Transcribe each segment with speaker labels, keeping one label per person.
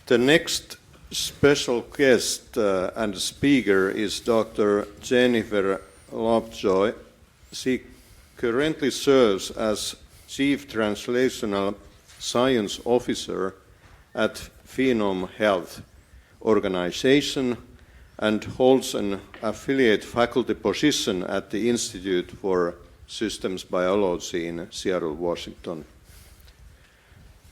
Speaker 1: The next special guest and speaker is Dr. Jennifer Lovejoy. She currently serves as Chief Translational Science Officer at PhenomeHealth organization and holds an affiliate faculty position at the Institute for Systems Biology in Seattle, Washington.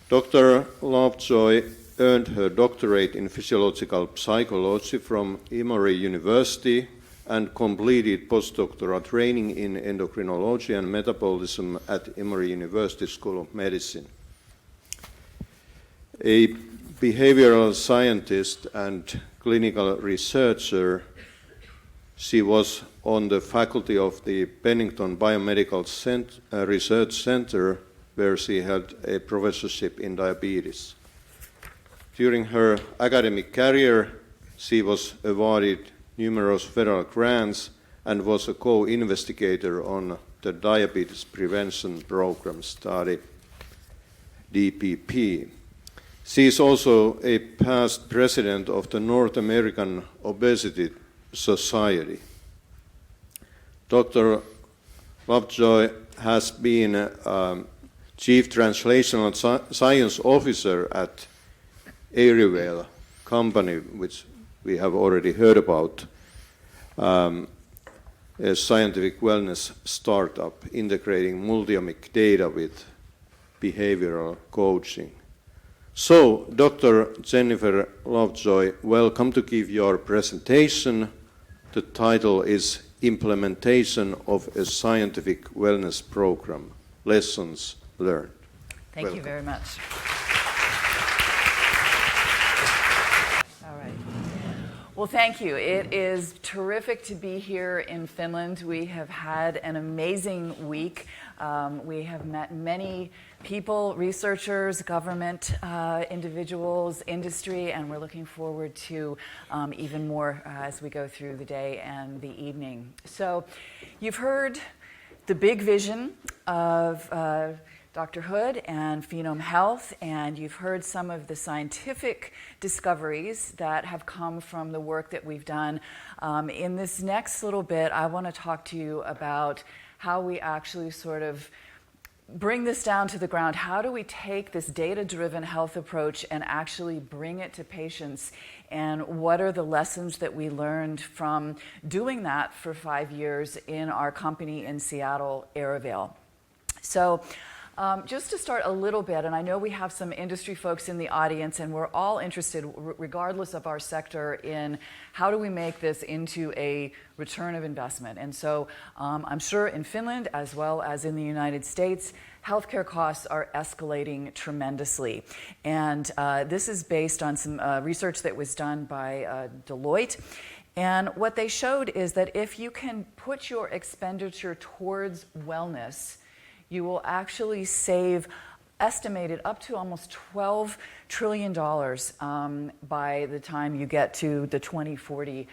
Speaker 1: Dr. Lovejoy earned her doctorate in physiological psychology from Emory University and completed postdoctoral training in endocrinology and metabolism at Emory University School of Medicine. A behavioral scientist and clinical researcher, she was on the faculty of the Pennington Biomedical Research Center, where she held a professorship in diabetes. During her academic career, she was awarded numerous federal grants and was a co-investigator on the Diabetes Prevention Program study, DPP. She is also a past president of the North American Obesity Society. Dr. Lovejoy has been Chief Translational Science Officer at Airwell company, which we have already heard about, a scientific wellness startup integrating multiomic data with behavioral coaching. So, Dr. Jennifer Lovejoy, welcome to give your presentation. The title is Implementation of a Scientific Wellness Program, Lessons Learned.
Speaker 2: Thank you very much. All right. Well, thank you. It is terrific to be here in Finland. We have had an amazing week. We have met many people, researchers, government individuals, industry, and we're looking forward to even more as we go through the day and the evening. So you've heard the big vision of Dr. Hood and PhenomeHealth, and you've heard some of the scientific discoveries that have come from the work that we've done. In this next little bit, I want to talk to you about how we actually sort of bring this down to the ground. How do we take this data-driven health approach and actually bring it to patients? And what are the lessons that we learned from doing that for 5 years in our company in Seattle, Airwell? So just to start a little bit, and I know we have some industry folks in the audience, and we're all interested, regardless of our sector, in how do we make this into a return of investment. And so I'm sure in Finland, as well as in the United States, healthcare costs are escalating tremendously. And this is based on some research that was done by Deloitte. And what they showed is that if you can put your expenditure towards wellness, you will actually save estimated up to almost $12 trillion by the time you get to the 2040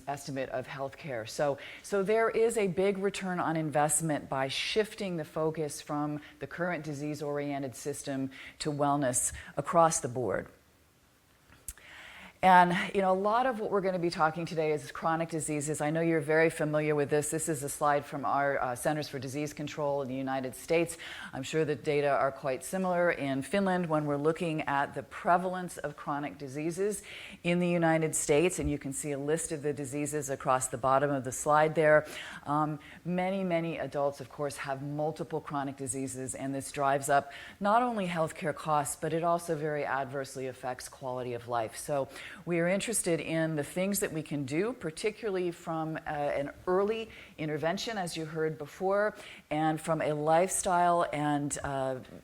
Speaker 2: estimate of healthcare. So there is a big return on investment by shifting the focus from the current disease-oriented system to wellness across the board. And a lot of what we're going to be talking today is chronic diseases. I know you're very familiar with this. This is a slide from our Centers for Disease Control in the United States. I'm sure the data are quite similar in Finland when we're looking at the prevalence of chronic diseases in the United States. And you can see a list of the diseases across the bottom of the slide there. Many adults, of course, have multiple chronic diseases, and this drives up not only healthcare costs, but it also very adversely affects quality of life. So we are interested in the things that we can do, particularly from an early intervention, as you heard before, and from a lifestyle and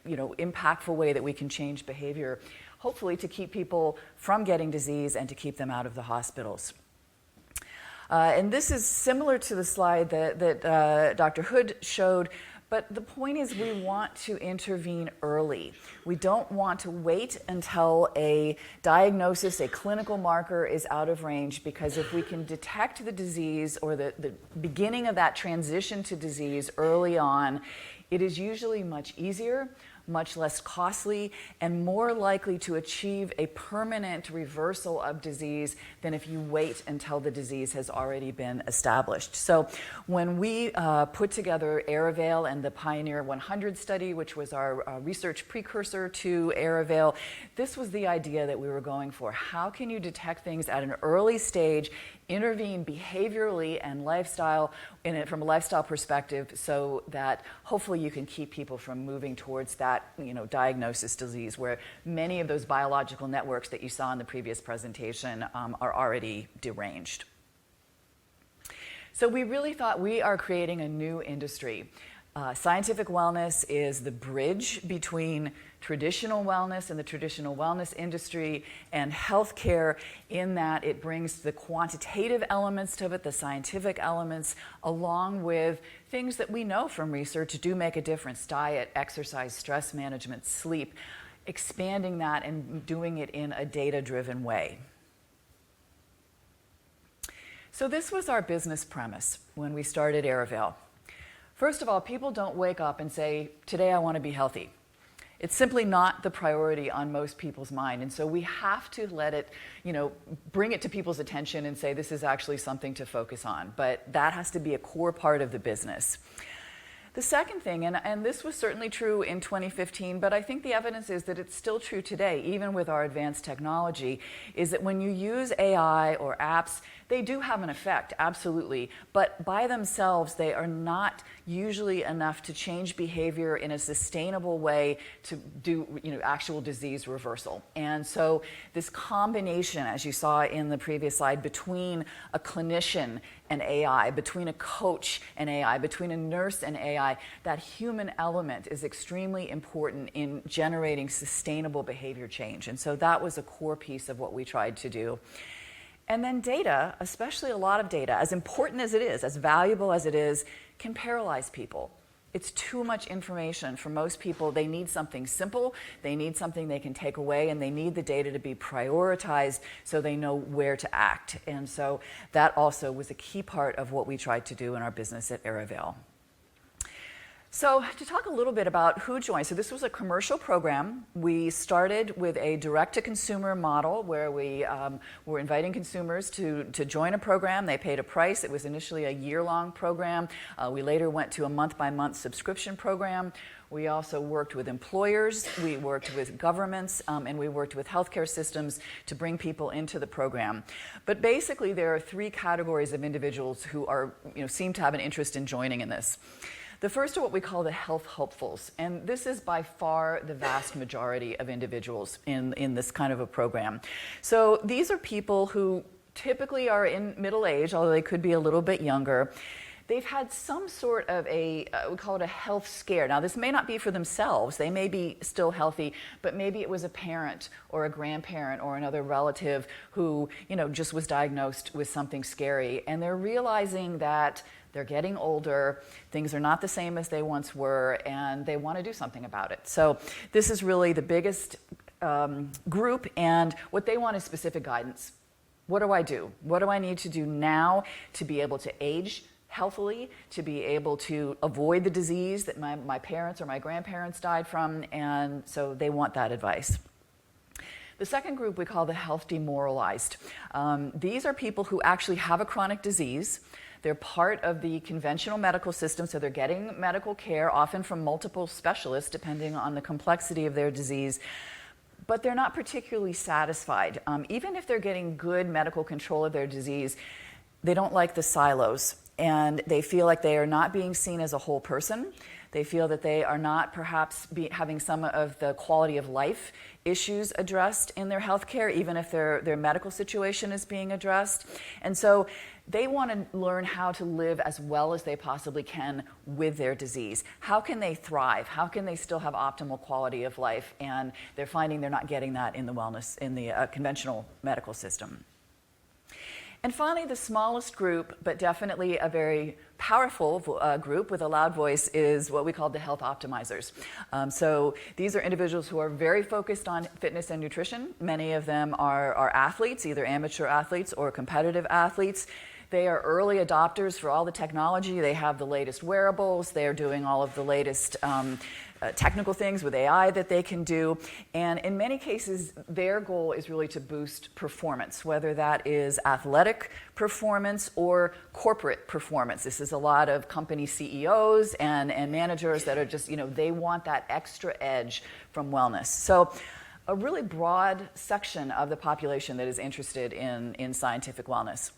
Speaker 2: impactful way that we can change behavior, hopefully to keep people from getting disease and to keep them out of the hospitals. And this is similar to the slide that Dr. Hood showed. But the point is we want to intervene early. We don't want to wait until a diagnosis, a clinical marker is out of range, because if we can detect the disease or the beginning of that transition to disease early on, it is usually much easier, much less costly, and more likely to achieve a permanent reversal of disease than if you wait until the disease has already been established. So when we put together Aerovale and the Pioneer 100 study, which was our research precursor to Aerovale, this was the idea that we were going for. How can you detect things at an early stage, intervene behaviorally and lifestyle from a lifestyle perspective, so that hopefully you can keep people from moving towards that diagnosis disease, where many of those biological networks that you saw in the previous presentation are already deranged. So we really thought we are creating a new industry. Scientific wellness is the bridge between traditional wellness and the traditional wellness industry and healthcare, in that it brings the quantitative elements of it, the scientific elements, along with things that we know from research do make a difference: diet, exercise, stress management, sleep, expanding that and doing it in a data-driven way. So this was our business premise when we started Aerovale. First of all, people don't wake up and say, today I want to be healthy. It's simply not the priority on most people's mind. And so we have to let it, bring it to people's attention and say, this is actually something to focus on. But that has to be a core part of the business. The second thing, and this was certainly true in 2015, but I think the evidence is that it's still true today, even with our advanced technology, is that when you use AI or apps, they do have an effect, absolutely, but by themselves, they are not usually enough to change behavior in a sustainable way to do actual disease reversal. And so this combination, as you saw in the previous slide, between a clinician and AI, between a coach and AI, between a nurse and AI, that human element is extremely important in generating sustainable behavior change. And so that was a core piece of what we tried to do. And then data, especially a lot of data, as important as it is, as valuable as it is, can paralyze people. It's too much information for most people. They need something simple, they need something they can take away, and they need the data to be prioritized so they know where to act. And so that also was a key part of what we tried to do in our business at Aerovale. So to talk a little bit about who joined. So this was a commercial program. We started with a direct-to-consumer model where we were inviting consumers to join a program. They paid a price. It was initially a year-long program. We later went to a month-by-month subscription program. We also worked with employers, we worked with governments, and we worked with healthcare systems to bring people into the program. But basically, there are three categories of individuals who seem to have an interest in joining in this. The first are what we call the health hopefuls, and this is by far the vast majority of individuals in this kind of a program. So these are people who typically are in middle age, although they could be a little bit younger. They've had some sort of we call it a health scare. Now, this may not be for themselves. They may be still healthy, but maybe it was a parent or a grandparent or another relative who, just was diagnosed with something scary. And they're realizing that they're getting older, things are not the same as they once were, and they want to do something about it. So this is really the biggest group, and what they want is specific guidance. What do I do? What do I need to do now to be able to age healthily, to be able to avoid the disease that my parents or my grandparents died from? And so they want that advice. The second group we call the health demoralized. These are people who actually have a chronic disease. They're part of the conventional medical system, so they're getting medical care, often from multiple specialists, depending on the complexity of their disease. But they're not particularly satisfied. Even if they're getting good medical control of their disease, they don't like the silos, and they feel like they are not being seen as a whole person. They feel that they are not perhaps having some of the quality of life issues addressed in their health care, even if their medical situation is being addressed. And so they want to learn how to live as well as they possibly can with their disease. How can they thrive? How can they still have optimal quality of life? And they're finding they're not getting that in the conventional medical system. And finally, the smallest group, but definitely a very powerful group with a loud voice, is what we call the health optimizers. So these are individuals who are very focused on fitness and nutrition. Many of them are athletes, either amateur athletes or competitive athletes. They are early adopters for all the technology. They have the latest wearables. They are doing all of the latest technical things with AI that they can do. And in many cases, their goal is really to boost performance, whether that is athletic performance or corporate performance. This is a lot of company CEOs and managers that are just, they want that extra edge from wellness. So a really broad section of the population that is interested in scientific wellness.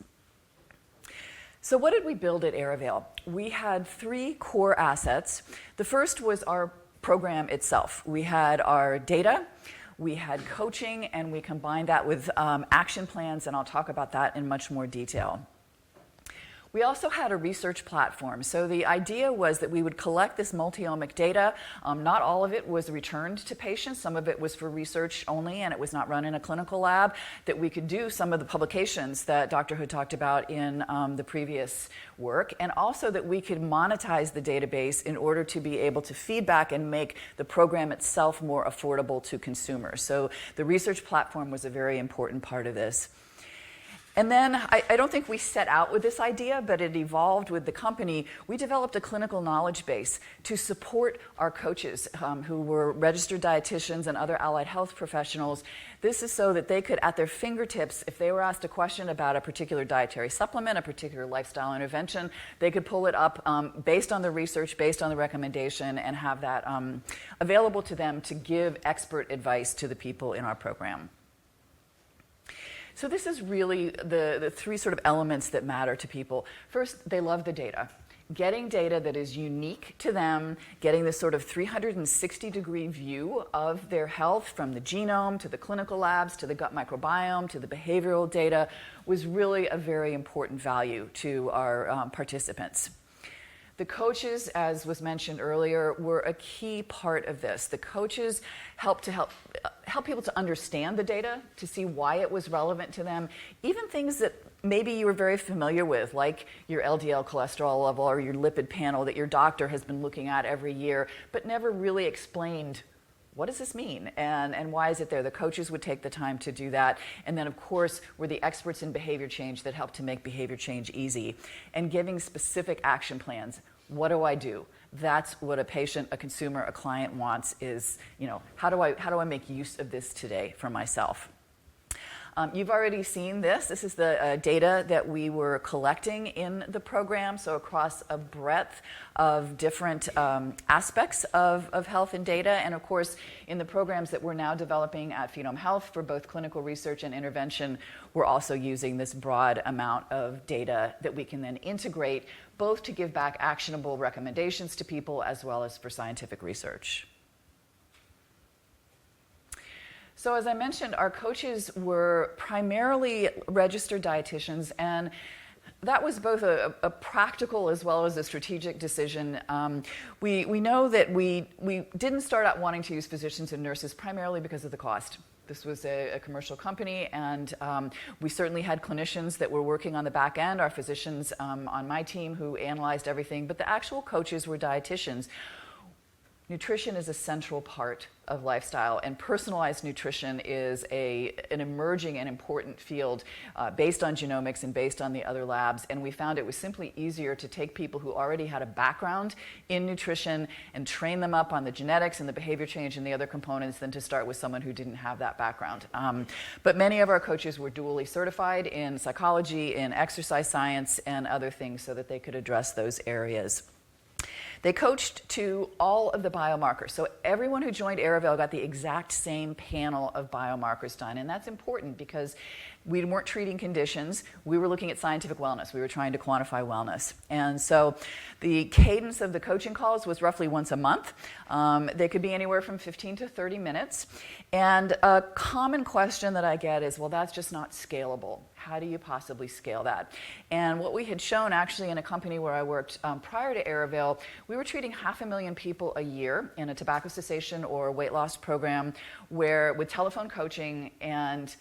Speaker 2: So what did we build at Aravale? We had 3 core assets. The first was our program itself. We had our data, we had coaching, and we combined that with action plans, and I'll talk about that in much more detail. We also had a research platform. So the idea was that we would collect this multi-omic data. Not all of it was returned to patients. Some of it was for research only, and it was not run in a clinical lab, that we could do some of the publications that Dr. Hood talked about in the previous work, and also that we could monetize the database in order to be able to feedback and make the program itself more affordable to consumers. So the research platform was a very important part of this. And then I don't think we set out with this idea, but it evolved with the company. We developed a clinical knowledge base to support our coaches who were registered dietitians and other allied health professionals. This is so that they could, at their fingertips, if they were asked a question about a particular dietary supplement, a particular lifestyle intervention, they could pull it up based on the research, based on the recommendation, and have that available to them to give expert advice to the people in our program. So this is really the 3 sort of elements that matter to people. First, they love the data. Getting data that is unique to them, getting this sort of 360-degree view of their health, from the genome to the clinical labs to the gut microbiome to the behavioral data, was really a very important value to our participants. The coaches, as was mentioned earlier, were a key part of this. The coaches help people to understand the data, to see why it was relevant to them, even things that maybe you were very familiar with, like your LDL cholesterol level or your lipid panel that your doctor has been looking at every year, but never really explained, what does this mean and why is it there? The coaches would take the time to do that. And then, of course, we're the experts in behavior change that help to make behavior change easy. And giving specific action plans. What do I do? That's what a patient, a consumer, a client wants is, how do I make use of this today for myself? You've already seen this. This is the data that we were collecting in the program, so across a breadth of different aspects of health and data. And of course, in the programs that we're now developing at PhenomeHealth for both clinical research and intervention, we're also using this broad amount of data that we can then integrate, both to give back actionable recommendations to people as well as for scientific research. So as I mentioned, our coaches were primarily registered dietitians, and that was both a practical as well as a strategic decision. We know that we didn't start out wanting to use physicians and nurses primarily because of the cost. This was a commercial company, and we certainly had clinicians that were working on the back end, our physicians on my team who analyzed everything, but the actual coaches were dietitians. Nutrition is a central part of lifestyle, and personalized nutrition is an emerging and important field based on genomics and based on the other labs. And we found it was simply easier to take people who already had a background in nutrition and train them up on the genetics and the behavior change and the other components than to start with someone who didn't have that background. But many of our coaches were dually certified in psychology, in exercise science, and other things so that they could address those areas. They coached to all of the biomarkers. So everyone who joined Aravale got the exact same panel of biomarkers done. And that's important because we weren't treating conditions. We were looking at scientific wellness. We were trying to quantify wellness. And so the cadence of the coaching calls was roughly once a month. They could be anywhere from 15 to 30 minutes. And a common question that I get is, well, that's just not scalable. How do you possibly scale that? And what we had shown actually in a company where I worked prior to Aravale, we were treating 500,000 people a year in a tobacco cessation or weight loss program with telephone coaching and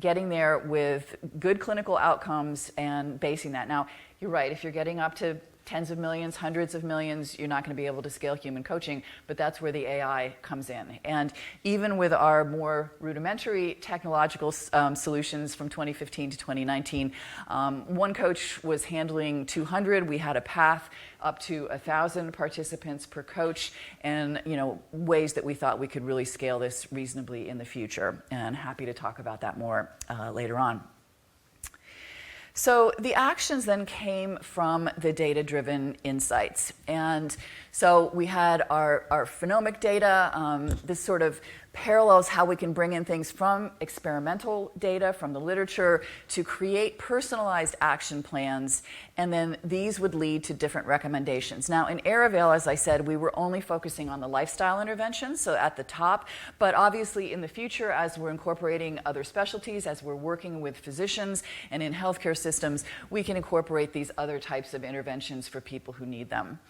Speaker 2: getting there with good clinical outcomes and basing that. Now, you're right, if you're getting up to tens of millions, hundreds of millions, you're not going to be able to scale human coaching, but that's where the AI comes in. And even with our more rudimentary technological solutions from 2015 to 2019, one coach was handling 200. We had a path up to 1,000 participants per coach, and ways that we thought we could really scale this reasonably in the future. And happy to talk about that more later on. So the actions then came from the data-driven insights. And so we had our phenomic data. This sort of parallels how we can bring in things from experimental data, from the literature, to create personalized action plans, and then these would lead to different recommendations. Now, in Airavail, as I said, we were only focusing on the lifestyle interventions, so at the top, but obviously in the future, as we're incorporating other specialties, as we're working with physicians and in healthcare systems, we can incorporate these other types of interventions for people who need them,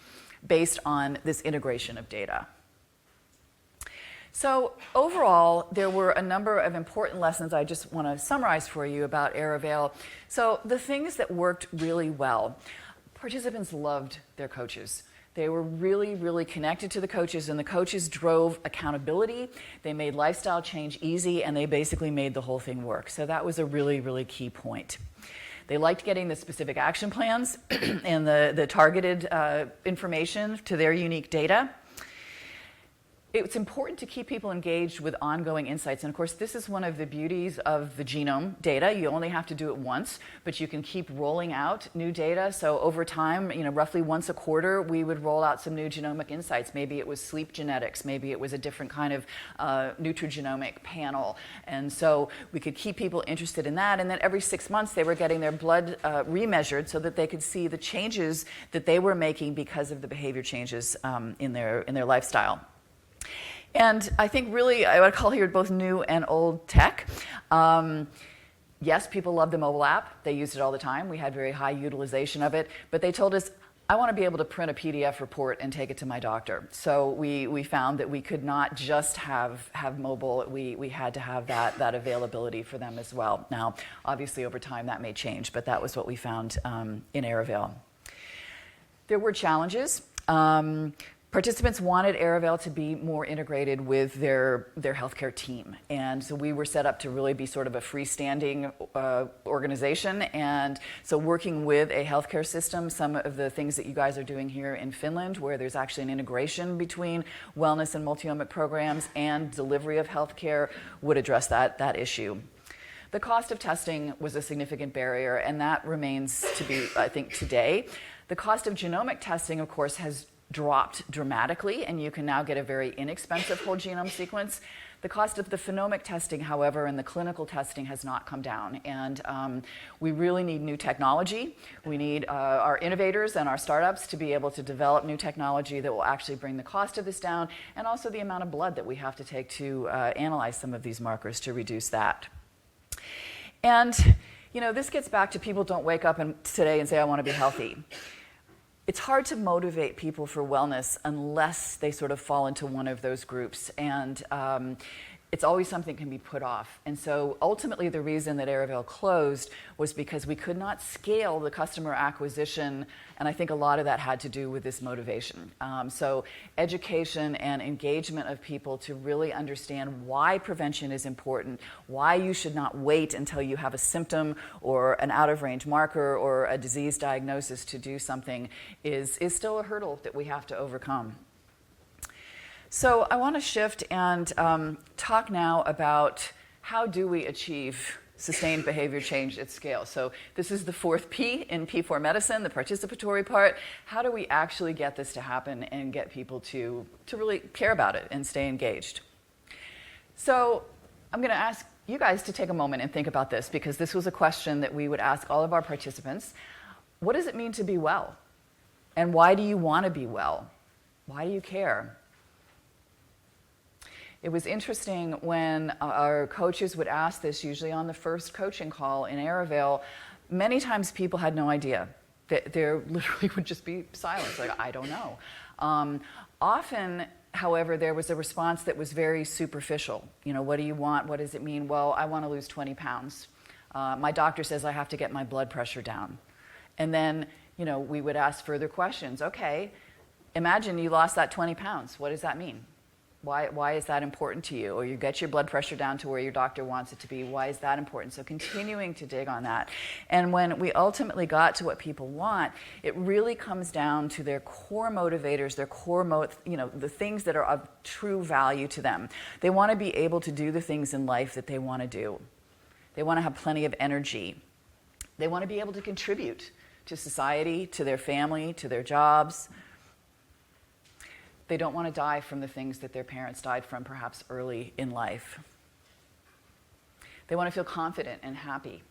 Speaker 2: based on this integration of data. So overall, there were a number of important lessons I just want to summarize for you about Airavail. So the things that worked really well. Participants loved their coaches. They were really, really connected to the coaches, and the coaches drove accountability. They made lifestyle change easy, and they basically made the whole thing work. So that was a really, really key point. They liked getting the specific action plans and the targeted information to their unique data. It's important to keep people engaged with ongoing insights. And of course, this is one of the beauties of the genome data. You only have to do it once, but you can keep rolling out new data. So over time, roughly once a quarter, we would roll out some new genomic insights. Maybe it was sleep genetics. Maybe it was a different kind of nutrigenomic panel. And so we could keep people interested in that. And then every 6 months, they were getting their blood remeasured so that they could see the changes that they were making because of the behavior changes in their lifestyle. And I think really, I would call here both new and old tech. Yes, people love the mobile app. They used it all the time. We had very high utilization of it. But they told us, I want to be able to print a PDF report and take it to my doctor. So we found that we could not just have mobile. We had to have that availability for them as well. Now, obviously, over time, that may change. But that was what we found in Airavail. There were challenges. Participants wanted Airavail to be more integrated with their healthcare team. And so we were set up to really be sort of a freestanding organization. And so working with a healthcare system, some of the things that you guys are doing here in Finland, where there's actually an integration between wellness and multi-omic programs and delivery of healthcare, would address that issue. The cost of testing was a significant barrier, and that remains to be, I think, today. The cost of genomic testing, of course, has dropped dramatically, and you can now get a very inexpensive whole genome sequence. The cost of the phenomic testing, however, and the clinical testing has not come down. And we really need new technology. We need our innovators and our startups to be able to develop new technology that will actually bring the cost of this down, and also the amount of blood that we have to take to analyze some of these markers to reduce that. And this gets back to people don't wake up today and say, I want to be healthy. It's hard to motivate people for wellness unless they sort of fall into one of those groups. And it's always something that can be put off. And so ultimately the reason that Airavail closed was because we could not scale the customer acquisition, and I think a lot of that had to do with this motivation. So education and engagement of people to really understand why prevention is important, why you should not wait until you have a symptom or an out-of-range marker or a disease diagnosis to do something is still a hurdle that we have to overcome. So I want to shift and talk now about how do we achieve sustained behavior change at scale. So this is the fourth P in P4 medicine, the participatory part. How do we actually get this to happen and get people to really care about it and stay engaged? So I'm going to ask you guys to take a moment and think about this, because this was a question that we would ask all of our participants. What does it mean to be well? And why do you want to be well? Why do you care? It was interesting when our coaches would ask this, usually on the first coaching call in Airavail. Many times people had no idea. There literally would just be silence, like, I don't know. Often, however, there was a response that was very superficial. What do you want? What does it mean? Well, I want to lose 20 pounds. My doctor says I have to get my blood pressure down. And then we would ask further questions. Okay, imagine you lost that 20 pounds. What does that mean? Why is that important to you? Or you get your blood pressure down to where your doctor wants it to be. Why is that important? So continuing to dig on that. And when we ultimately got to what people want, it really comes down to their core motivators, their core, the things that are of true value to them. They want to be able to do the things in life that they want to do. They want to have plenty of energy. They want to be able to contribute to society, to their family, to their jobs. They don't want to die from the things that their parents died from, perhaps early in life. They want to feel confident and happy.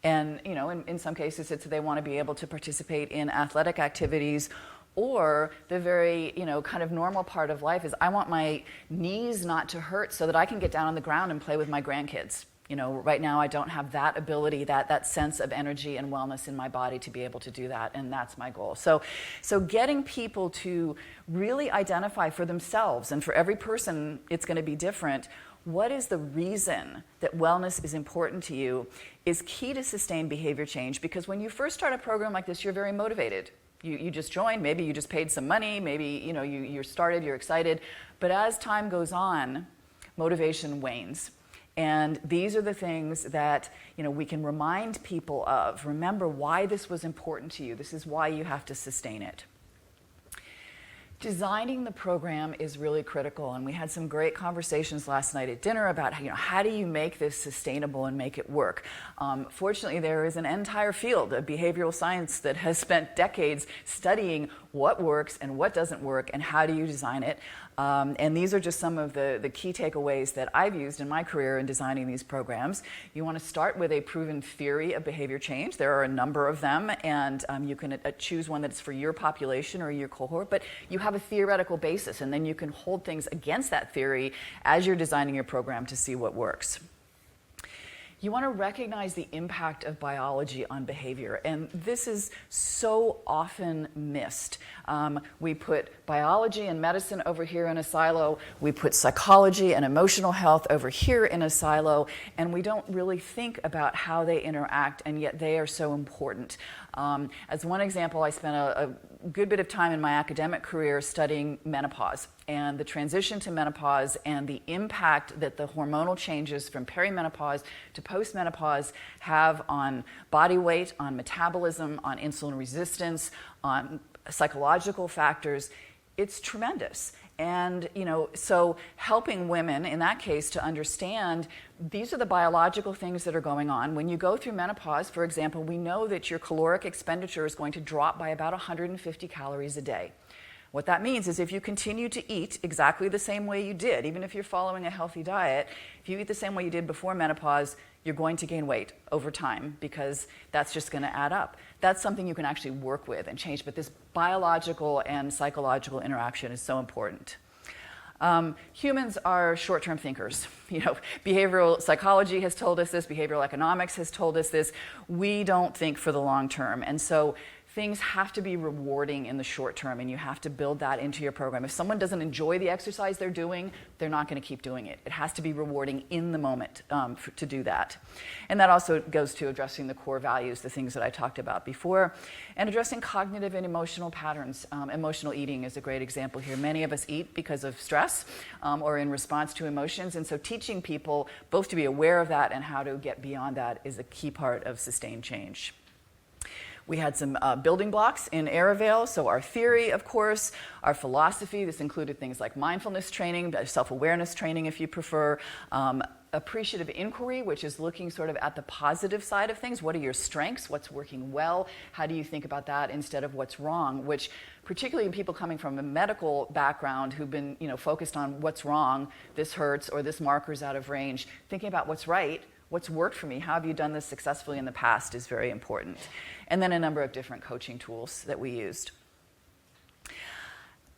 Speaker 2: And, in some cases, they want to be able to participate in athletic activities, or the very, kind of normal part of life is I want my knees not to hurt so that I can get down on the ground and play with my grandkids. Right now I don't have that ability, that sense of energy and wellness in my body to be able to do that, and that's my goal. So getting people to really identify for themselves, and for every person it's going to be different, what is the reason that wellness is important to you is key to sustained behavior change, because when you first start a program like this, you're very motivated. You just joined, maybe you just paid some money, maybe you're started, you're excited, but as time goes on, motivation wanes. And these are the things that we can remind people of. Remember why this was important to you. This is why you have to sustain it. Designing the program is really critical, and we had some great conversations last night at dinner about how do you make this sustainable and make it work. Fortunately, there is an entire field of behavioral science that has spent decades studying what works and what doesn't work and how do you design it. And these are just some of the key takeaways that I've used in my career in designing these programs. You want to start with a proven theory of behavior change. There are a number of them, and you can choose one that's for your population or your cohort, but you have a theoretical basis, and then you can hold things against that theory as you're designing your program to see what works. You want to recognize the impact of biology on behavior, and this is so often missed. We put biology and medicine over here in a silo, we put psychology and emotional health over here in a silo, and we don't really think about how they interact, and yet they are so important. As one example, I spent a good bit of time in my academic career studying menopause and the transition to menopause and the impact that the hormonal changes from perimenopause to postmenopause have on body weight, on metabolism, on insulin resistance, on psychological factors. It's tremendous. And, so helping women, in that case, to understand these are the biological things that are going on. When you go through menopause, for example, we know that your caloric expenditure is going to drop by about 150 calories a day. What that means is if you continue to eat exactly the same way you did, even if you're following a healthy diet, if you eat the same way you did before menopause, you're going to gain weight over time because that's just going to add up. That's something you can actually work with and change, but this biological and psychological interaction is so important. Humans are short-term thinkers. Behavioral psychology has told us this, behavioral economics has told us this. We don't think for the long term, and so things have to be rewarding in the short term, and you have to build that into your program. If someone doesn't enjoy the exercise they're doing, they're not going to keep doing it. It has to be rewarding in the moment to do that. And that also goes to addressing the core values, the things that I talked about before, and addressing cognitive and emotional patterns. Emotional eating is a great example here. Many of us eat because of stress or in response to emotions, and so teaching people both to be aware of that and how to get beyond that is a key part of sustained change. We had some building blocks in Aravail, so our theory, of course, our philosophy. This included things like mindfulness training, self-awareness training if you prefer, appreciative inquiry, which is looking sort of at the positive side of things. What are your strengths? What's working well? How do you think about that instead of what's wrong? Which, particularly in people coming from a medical background who've been focused on what's wrong, this hurts, or this marker's out of range, thinking about what's right, what's worked for me, how have you done this successfully in the past is very important. And then a number of different coaching tools that we used.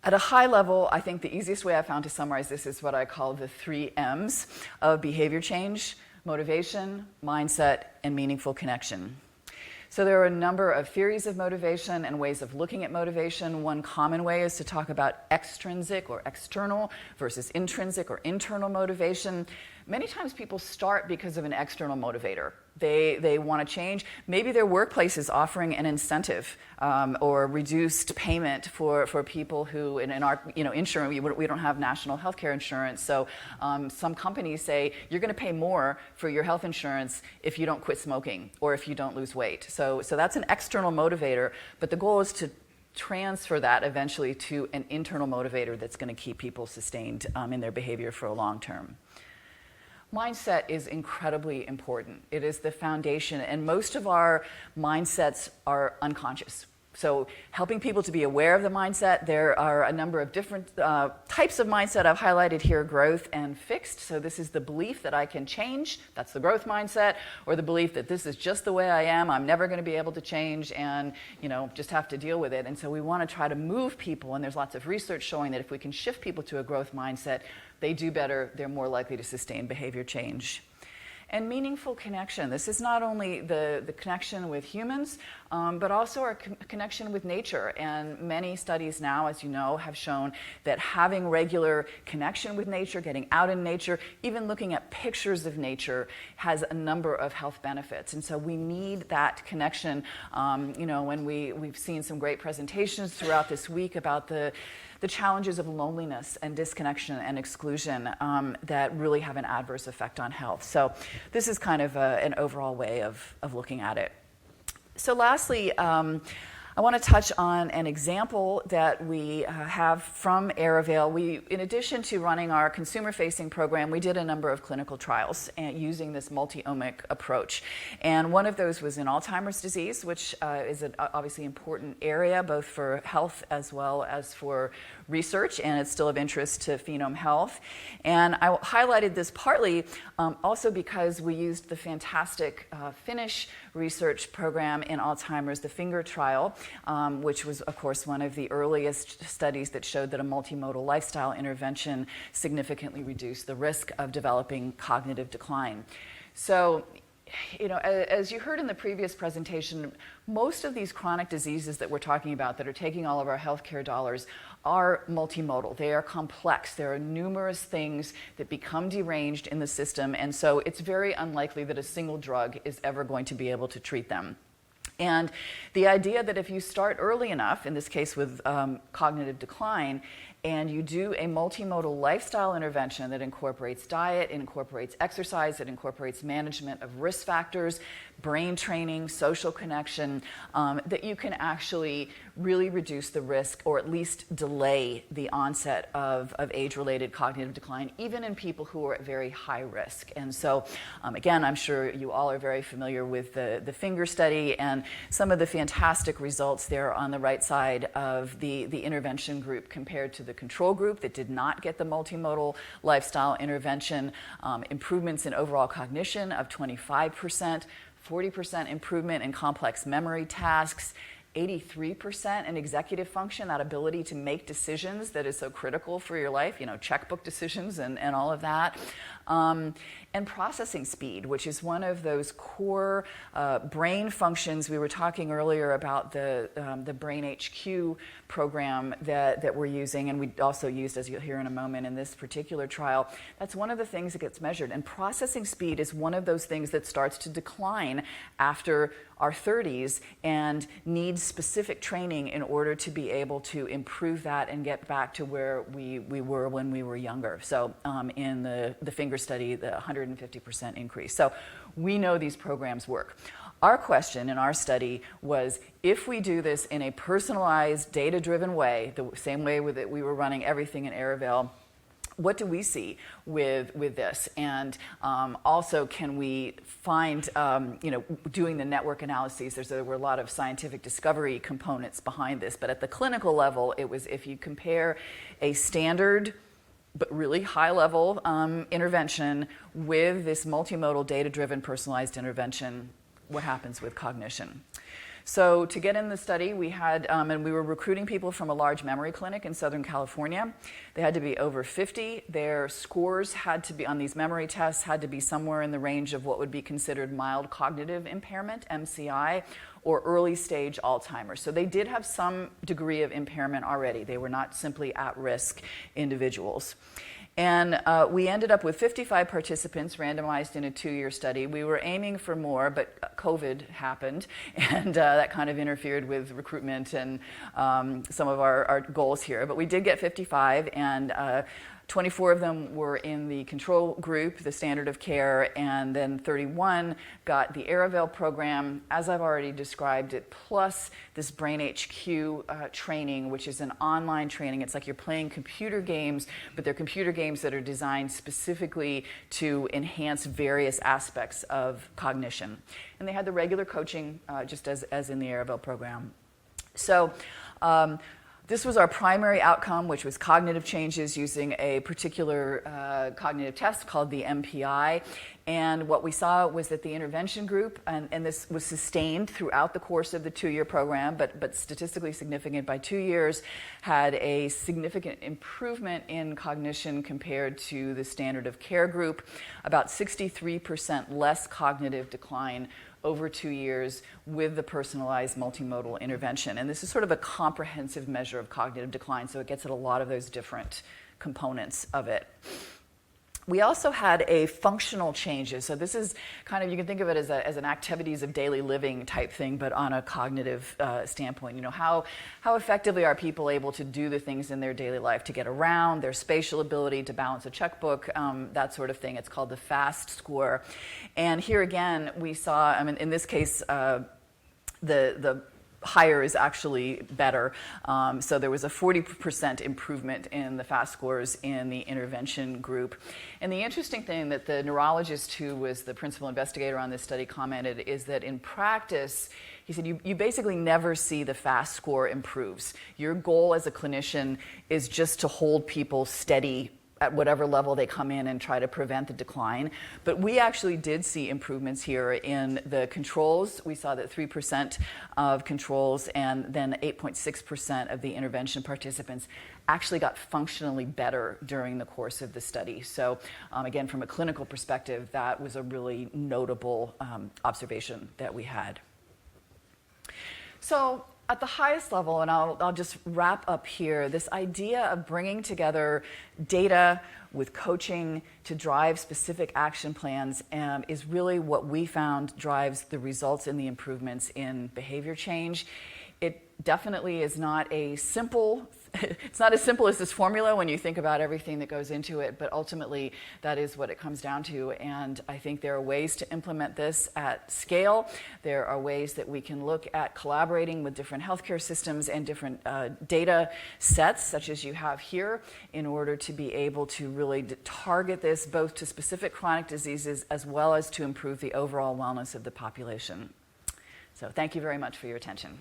Speaker 2: At a high level, I think the easiest way I found to summarize this is what I call the 3 M's of behavior change: motivation, mindset, and meaningful connection. So there are a number of theories of motivation and ways of looking at motivation. One common way is to talk about extrinsic or external versus intrinsic or internal motivation. Many times people start because of an external motivator. They want to change. Maybe their workplace is offering an incentive or reduced payment for people who, in our insurance, we don't have national health care insurance. So some companies say, you're going to pay more for your health insurance if you don't quit smoking or if you don't lose weight. So that's an external motivator, but the goal is to transfer that eventually to an internal motivator that's going to keep people sustained in their behavior for a long term. Mindset is incredibly important. It is the foundation, and most of our mindsets are unconscious. So helping people to be aware of the mindset, there are a number of different types of mindset I've highlighted here, growth and fixed. So this is the belief that I can change, that's the growth mindset, or the belief that this is just the way I am, I'm never going to be able to change and just have to deal with it. And so we want to try to move people, and there's lots of research showing that if we can shift people to a growth mindset, they do better, they're more likely to sustain behavior change. And meaningful connection. This is not only the connection with humans, but also our connection with nature. And many studies now, as you know, have shown that having regular connection with nature, getting out in nature, even looking at pictures of nature has a number of health benefits. And so we need that connection. When we've seen some great presentations throughout this week about the challenges of loneliness and disconnection and exclusion that really have an adverse effect on health. So this is kind of an overall way of looking at it. So lastly, I want to touch on an example that we have from Airavail. In addition to running our consumer-facing program, we did a number of clinical trials using this multi-omic approach. And one of those was in Alzheimer's disease, which is an obviously important area, both for health as well as for research, and it's still of interest to PhenomeHealth. And I highlighted this partly also because we used the fantastic Finnish research program in Alzheimer's, the FINGER trial, which was, of course, one of the earliest studies that showed that a multimodal lifestyle intervention significantly reduced the risk of developing cognitive decline. So, as you heard in the previous presentation, most of these chronic diseases that we're talking about that are taking all of our healthcare dollars are multimodal. They are complex. There are numerous things that become deranged in the system, and so it's very unlikely that a single drug is ever going to be able to treat them. And the idea that if you start early enough, in this case with cognitive decline, and you do a multimodal lifestyle intervention that incorporates diet, it incorporates exercise, it incorporates management of risk factors, brain training, social connection, that you can actually really reduce the risk or at least delay the onset of age-related cognitive decline, even in people who are at very high risk. And so, again, I'm sure you all are very familiar with the FINGER study and some of the fantastic results there on the right side of the intervention group compared to the control group that did not get the multimodal lifestyle intervention, improvements in overall cognition of 25%, 40% improvement in complex memory tasks, 83% in executive function, that ability to make decisions that is so critical for your life, checkbook decisions and all of that. And processing speed, which is one of those core brain functions. We were talking earlier about the Brain HQ program that we're using, and we also used, as you'll hear in a moment, in this particular trial. That's one of the things that gets measured. And processing speed is one of those things that starts to decline after our 30s and needs specific training in order to be able to improve that and get back to where we were when we were younger. So in the FINGER study, the 150% increase. So we know these programs work. Our question in our study was, if we do this in a personalized, data-driven way, the same way that we were running everything in Airavail, what do we see with this? And also, can we find, doing the network analyses, there were a lot of scientific discovery components behind this, but at the clinical level, it was if you compare a standard but really high-level intervention with this multimodal, data-driven, personalized intervention, what happens with cognition? So to get in the study, we had, and we were recruiting people from a large memory clinic in Southern California. They had to be over 50. Their scores had to be, on these memory tests, had to be somewhere in the range of what would be considered mild cognitive impairment, MCI, or early stage Alzheimer's. So they did have some degree of impairment already. They were not simply at-risk individuals. And we ended up with 55 participants randomized in a 2-year study. We were aiming for more, but COVID happened, and that kind of interfered with recruitment and some of our goals here. But we did get 55, and 24 of them were in the control group, the standard of care, and then 31 got the Aravel program, as I've already described it, plus this Brain HQ training, which is an online training. It's like you're playing computer games, but they're computer games that are designed specifically to enhance various aspects of cognition. And they had the regular coaching, just as in the Aravel program. So, this was our primary outcome, which was cognitive changes using a particular cognitive test called the MPI. And what we saw was that the intervention group, and this was sustained throughout the course of the 2-year program, but statistically significant by 2 years, had a significant improvement in cognition compared to the standard of care group, about 63% less cognitive decline over 2 years with the personalized multimodal intervention. And this is sort of a comprehensive measure of cognitive decline, so it gets at a lot of those different components of it. We also had a functional changes. So this is kind of, you can think of it as an activities of daily living type thing, but on a cognitive standpoint. You know, how effectively are people able to do the things in their daily life, to get around, their spatial ability to balance a checkbook, that sort of thing. It's called the FAST score. And here again, we saw, I mean, in this case, the higher is actually better. So there was a 40% improvement in the FAST scores in the intervention group. And the interesting thing that the neurologist who was the principal investigator on this study commented is that in practice, he said, you basically never see the FAST score improves. Your goal as a clinician is just to hold people steady at whatever level they come in and try to prevent the decline. But we actually did see improvements here in the controls. We saw that 3% of controls and then 8.6% of the intervention participants actually got functionally better during the course of the study. So again, from a clinical perspective, that was a really notable observation that we had. So at the highest level, and I'll just wrap up here, this idea of bringing together data with coaching to drive specific action plans is really what we found drives the results in the improvements in behavior change. It definitely is not a simple it's not as simple as this formula when you think about everything that goes into it, but ultimately that is what it comes down to. And I think there are ways to implement this at scale. There are ways that we can look at collaborating with different healthcare systems and different data sets, such as you have here, in order to be able to really target this both to specific chronic diseases as well as to improve the overall wellness of the population. So thank you very much for your attention.